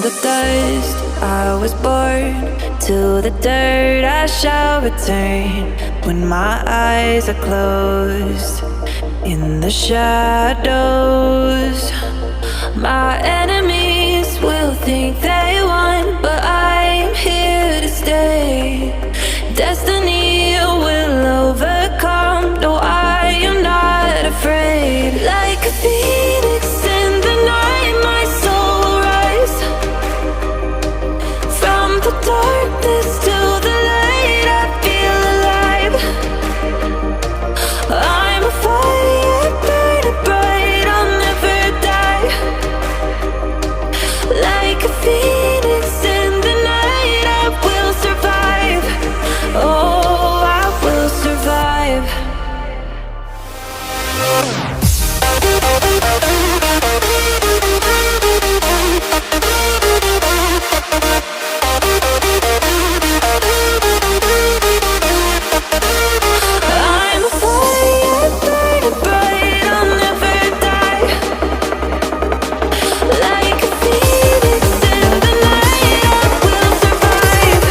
the dust I was born, to the dirt I shall return. When my eyes are closed in the shadows, my enemies will think they won, but I'm here to stay. Destiny will overcome. No, I am not afraid. Like a phoenix in the night, my soul will rise. From the darkness to the light, I feel alive. I'm a fire burning bright, I'll never die. Like a phoenix in the night, I will survive. Oh, I will survive. I'm a fire burning bright, I'll never die. Like a phoenix in the night, I will survive.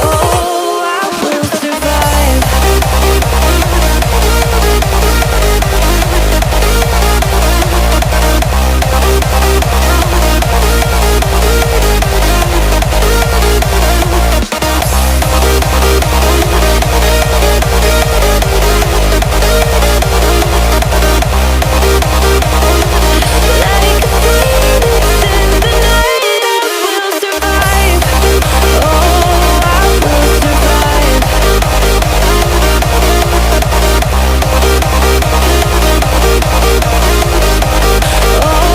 Oh, I will survive. Like a phoenix in the night, I will survive. Oh, I will survive. Oh,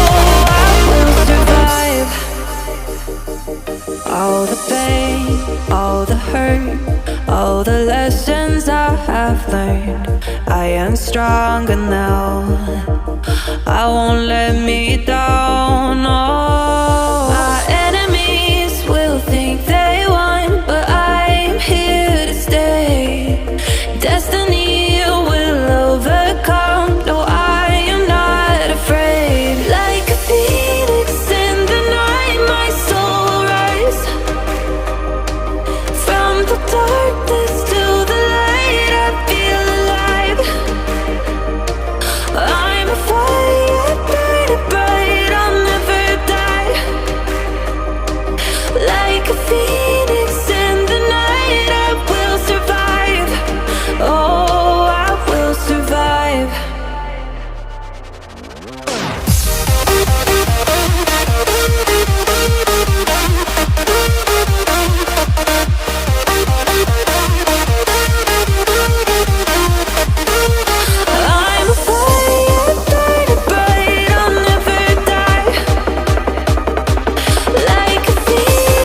I will survive. All the pain, all the hurt, all the lessons I have learned, I am stronger now. I won't let me die.